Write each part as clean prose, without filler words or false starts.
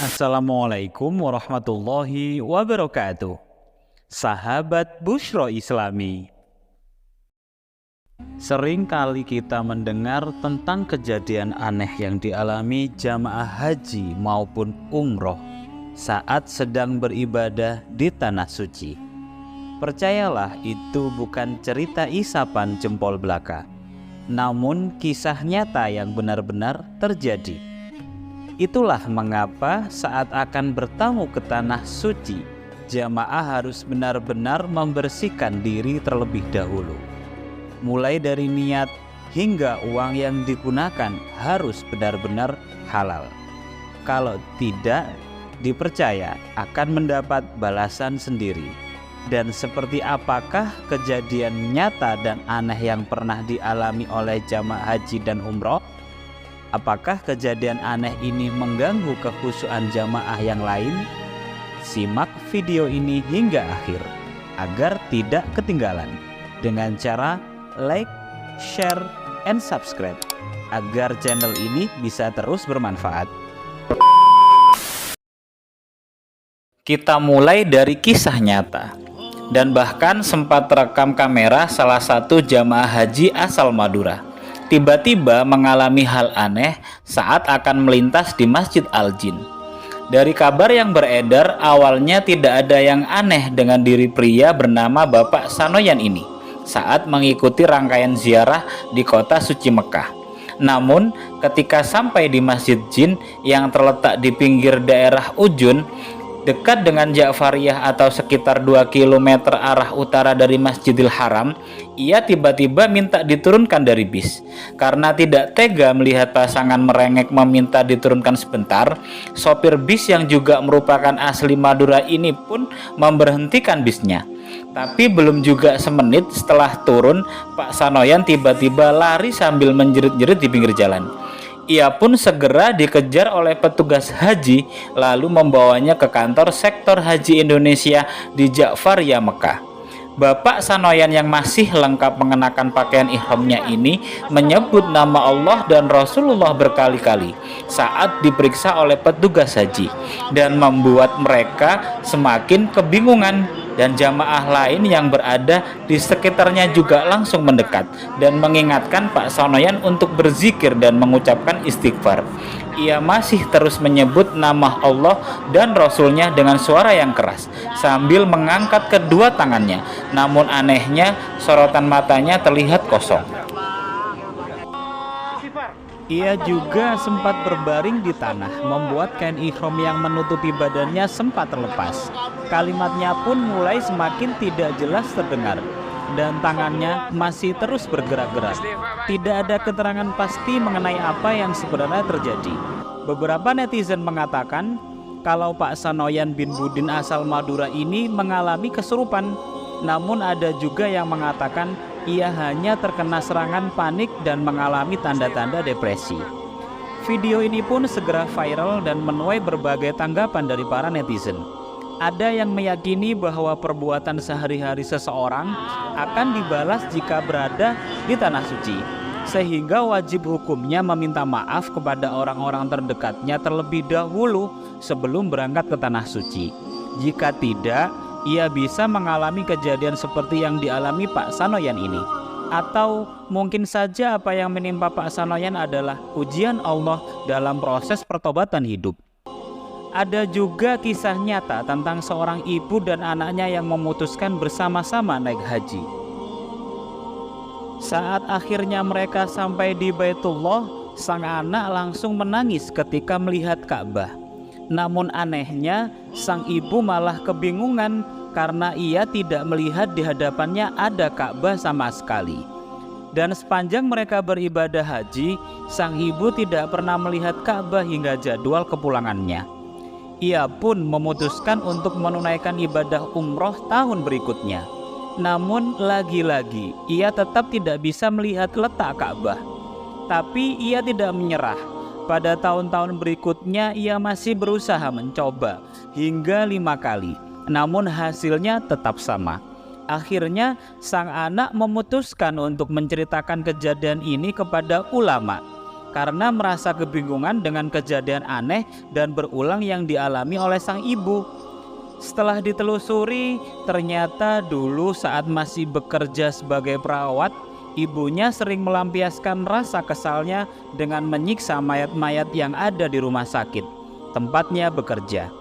Assalamualaikum warahmatullahi wabarakatuh. Sahabat Busyra Islami, sering kali kita mendengar tentang kejadian aneh yang dialami jamaah haji maupun umroh saat sedang beribadah di tanah suci. Percayalah, itu bukan cerita isapan jempol belaka, namun kisah nyata yang benar-benar terjadi. Itulah mengapa saat akan bertamu ke tanah suci, jamaah harus benar-benar membersihkan diri terlebih dahulu. Mulai dari niat hingga uang yang digunakan harus benar-benar halal. Kalau tidak, dipercaya akan mendapat balasan sendiri. Dan seperti apakah kejadian nyata dan aneh yang pernah dialami oleh jamaah haji dan umroh? Apakah kejadian aneh ini mengganggu kekhusyuan jamaah yang lain? Simak video ini hingga akhir agar tidak ketinggalan dengan cara like, share, and subscribe agar channel ini bisa terus bermanfaat. Kita mulai dari kisah nyata dan bahkan sempat terekam kamera salah satu jamaah haji asal Madura. Tiba-tiba mengalami hal aneh saat akan melintas di Masjid Al-Jin. Dari kabar yang beredar, awalnya tidak ada yang aneh dengan diri pria bernama Bapak Sanoyan ini saat mengikuti rangkaian ziarah di kota suci Mekah. Namun, ketika sampai di Masjid Jin yang terletak di pinggir daerah Ujun, dekat dengan Ja'fariyah atau sekitar 2 km arah utara dari Masjidil Haram, ia tiba-tiba minta diturunkan dari bis. Karena tidak tega melihat pasangan merengek meminta diturunkan sebentar, sopir bis yang juga merupakan asli Madura ini pun memberhentikan bisnya. Tapi belum juga semenit setelah turun, Pak Sanoyan tiba-tiba lari sambil menjerit-jerit di pinggir jalan. Ia pun segera dikejar oleh petugas haji lalu membawanya ke kantor sektor haji Indonesia di Ja'fariyah Mekah. Bapak Sanoyan yang masih lengkap mengenakan pakaian ihramnya ini menyebut nama Allah dan Rasulullah berkali-kali saat diperiksa oleh petugas haji dan membuat mereka semakin kebingungan. Dan jamaah lain yang berada di sekitarnya juga langsung mendekat dan mengingatkan Pak Sanoyan untuk berzikir dan mengucapkan istighfar. Ia masih terus menyebut nama Allah dan Rasulnya dengan suara yang keras sambil mengangkat kedua tangannya. Namun anehnya, sorotan matanya terlihat kosong. Ia juga sempat berbaring di tanah, membuat kain ihram yang menutupi badannya sempat terlepas. Kalimatnya pun mulai semakin tidak jelas terdengar, dan tangannya masih terus bergerak-gerak. Tidak ada keterangan pasti mengenai apa yang sebenarnya terjadi. Beberapa netizen mengatakan kalau Pak Sanoyan bin Budin asal Madura ini mengalami kesurupan. Namun ada juga yang mengatakan ia hanya terkena serangan panik dan mengalami tanda-tanda depresi. Video ini pun segera viral dan menuai berbagai tanggapan dari para netizen. Ada yang meyakini bahwa perbuatan sehari-hari seseorang akan dibalas jika berada di tanah suci, sehingga wajib hukumnya meminta maaf kepada orang-orang terdekatnya terlebih dahulu sebelum berangkat ke tanah suci. Jika tidak, ia bisa mengalami kejadian seperti yang dialami Pak Sanoyan ini. Atau mungkin saja apa yang menimpa Pak Sanoyan adalah ujian Allah dalam proses pertobatan hidup. Ada juga kisah nyata tentang seorang ibu dan anaknya yang memutuskan bersama-sama naik haji. Saat akhirnya mereka sampai di Baitullah, sang anak langsung menangis ketika melihat Ka'bah. Namun anehnya, sang ibu malah kebingungan karena ia tidak melihat di hadapannya ada Ka'bah sama sekali. Dan sepanjang mereka beribadah haji, sang ibu tidak pernah melihat Ka'bah hingga jadwal kepulangannya. Ia pun memutuskan untuk menunaikan ibadah umroh tahun berikutnya. Namun lagi-lagi ia tetap tidak bisa melihat letak Ka'bah. Tapi ia tidak menyerah. Pada tahun-tahun berikutnya ia masih berusaha mencoba hingga 5 kali. Namun hasilnya tetap sama. Akhirnya sang anak memutuskan untuk menceritakan kejadian ini kepada ulama. karena merasa kebingungan dengan kejadian aneh dan berulang yang dialami oleh sang ibu. Setelah ditelusuri, ternyata dulu saat masih bekerja sebagai perawat, ibunya sering melampiaskan rasa kesalnya dengan menyiksa mayat-mayat yang ada di rumah sakit tempatnya bekerja.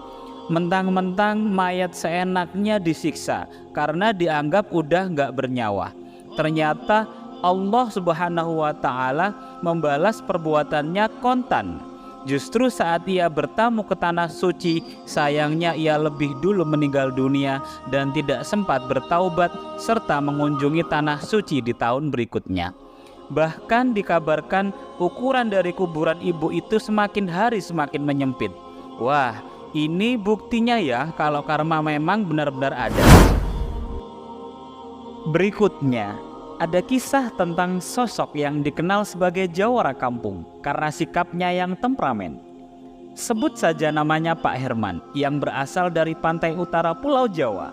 Mentang-mentang mayat seenaknya disiksa karena dianggap udah gak bernyawa. Ternyata Allah Subhanahu wa Ta'ala membalas perbuatannya kontan. Justru saat ia bertamu ke tanah suci, sayangnya ia lebih dulu meninggal dunia dan tidak sempat bertaubat serta mengunjungi tanah suci di tahun berikutnya. Bahkan dikabarkan ukuran dari kuburan ibu itu semakin hari semakin menyempit. Wah, ini buktinya ya kalau karma memang benar-benar ada. Berikutnya, ada kisah tentang sosok yang dikenal sebagai jawara kampung karena sikapnya yang temperamen. Sebut saja namanya Pak Herman yang berasal dari pantai utara Pulau Jawa.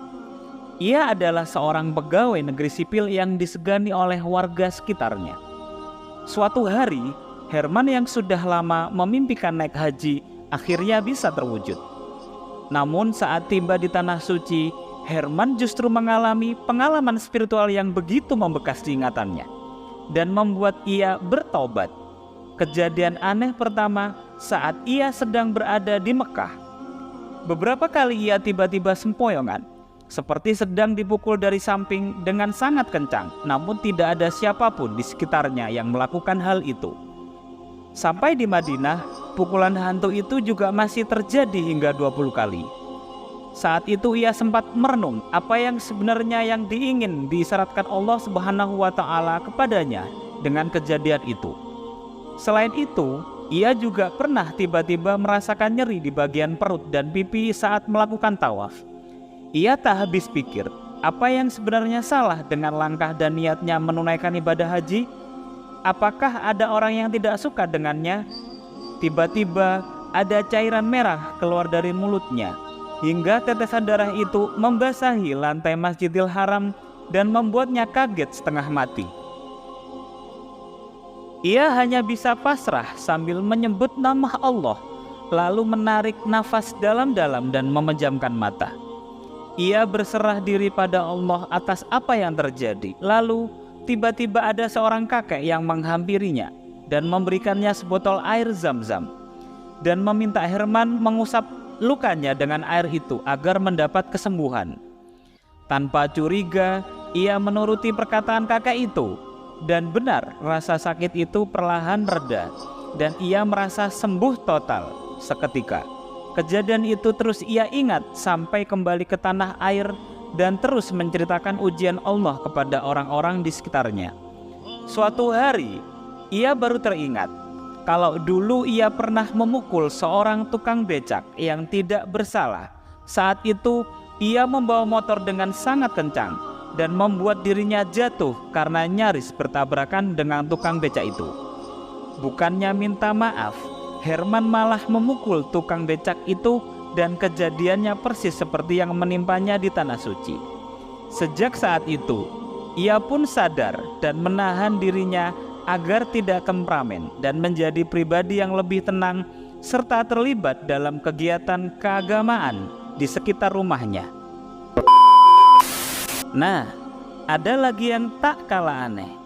Ia adalah seorang pegawai negeri sipil yang disegani oleh warga sekitarnya. Suatu hari, Herman yang sudah lama memimpikan naik haji akhirnya bisa terwujud. Namun saat tiba di tanah suci, Herman justru mengalami pengalaman spiritual yang begitu membekas di ingatannya dan membuat ia bertobat. Kejadian aneh pertama saat ia sedang berada di Mekah. Beberapa kali ia tiba-tiba sempoyongan, seperti sedang dipukul dari samping dengan sangat kencang, namun tidak ada siapapun di sekitarnya yang melakukan hal itu. Sampai di Madinah, pukulan hantu itu juga masih terjadi hingga 20 kali. Saat itu ia sempat merenung apa yang sebenarnya yang diingin diisyaratkan Allah Subhanahu wa Ta'ala kepadanya dengan kejadian itu. Selain itu, ia juga pernah tiba-tiba merasakan nyeri di bagian perut dan pipi saat melakukan tawaf. Ia tak habis pikir apa yang sebenarnya salah dengan langkah dan niatnya menunaikan ibadah haji. Apakah ada orang yang tidak suka dengannya? Tiba-tiba ada cairan merah keluar dari mulutnya, hingga tetesan darah itu membasahi lantai Masjidil Haram dan membuatnya kaget setengah mati. Ia hanya bisa pasrah sambil menyebut nama Allah, lalu menarik nafas dalam-dalam dan memejamkan mata. Ia berserah diri pada Allah atas apa yang terjadi. Lalu tiba-tiba ada seorang kakek yang menghampirinya dan memberikannya sebotol air Zam-Zam dan meminta Herman mengusap lukanya dengan air itu agar mendapat kesembuhan. Tanpa curiga, ia menuruti perkataan kakek itu, dan benar rasa sakit itu perlahan reda dan ia merasa sembuh total seketika. Kejadian itu terus ia ingat sampai kembali ke tanah air dan terus menceritakan ujian Allah kepada orang-orang di sekitarnya. Suatu hari, ia baru teringat kalau dulu ia pernah memukul seorang tukang becak yang tidak bersalah. Saat itu, ia membawa motor dengan sangat kencang dan membuat dirinya jatuh karena nyaris bertabrakan dengan tukang becak itu. Bukannya minta maaf, Herman malah memukul tukang becak itu dan kejadiannya persis seperti yang menimpanya di tanah suci. Sejak saat itu, ia pun sadar dan menahan dirinya agar tidak temperamen dan menjadi pribadi yang lebih tenang serta terlibat dalam kegiatan keagamaan di sekitar rumahnya. Nah, ada lagi yang tak kalah aneh.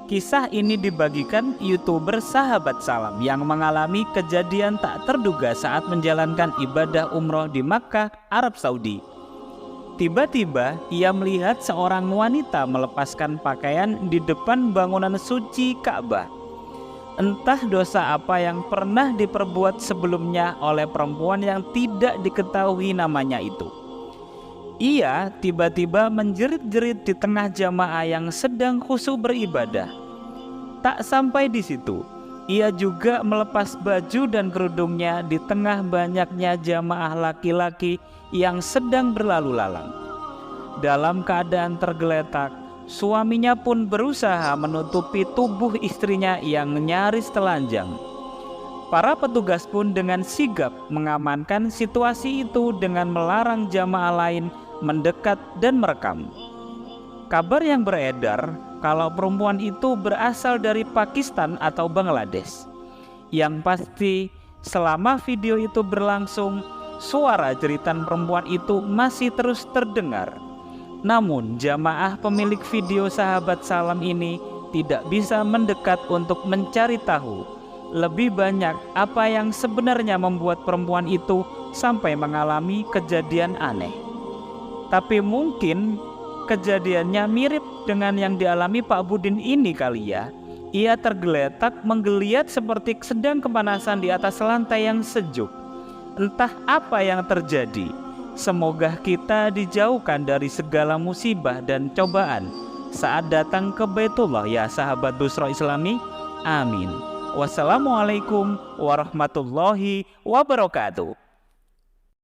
Kisah ini dibagikan YouTuber Sahabat Salam yang mengalami kejadian tak terduga saat menjalankan ibadah umroh di Makkah, Arab Saudi. Tiba-tiba ia melihat seorang wanita melepaskan pakaian di depan bangunan suci Ka'bah. Entah dosa apa yang pernah diperbuat sebelumnya oleh perempuan yang tidak diketahui namanya itu. Ia tiba-tiba menjerit-jerit di tengah jamaah yang sedang khusyuk beribadah. Tak sampai di situ, ia juga melepas baju dan kerudungnya di tengah banyaknya jamaah laki-laki yang sedang berlalu lalang. Dalam keadaan tergeletak, suaminya pun berusaha menutupi tubuh istrinya yang nyaris telanjang. Para petugas pun dengan sigap mengamankan situasi itu dengan melarang jamaah lain mendekat dan merekam. Kabar yang beredar kalau perempuan itu berasal dari Pakistan atau Bangladesh. Yang pasti, selama video itu berlangsung, suara jeritan perempuan itu masih terus terdengar. Namun, jamaah pemilik video sahabat salam ini tidak bisa mendekat untuk mencari tahu lebih banyak apa yang sebenarnya membuat perempuan itu sampai mengalami kejadian aneh. Tapi mungkin kejadiannya mirip dengan yang dialami Pak Budin ini kali ya. Ia tergeletak menggeliat seperti sedang kepanasan di atas lantai yang sejuk. Entah apa yang terjadi. Semoga kita dijauhkan dari segala musibah dan cobaan saat datang ke Baitullah ya sahabat Busro Islami. Amin. Wassalamualaikum warahmatullahi wabarakatuh.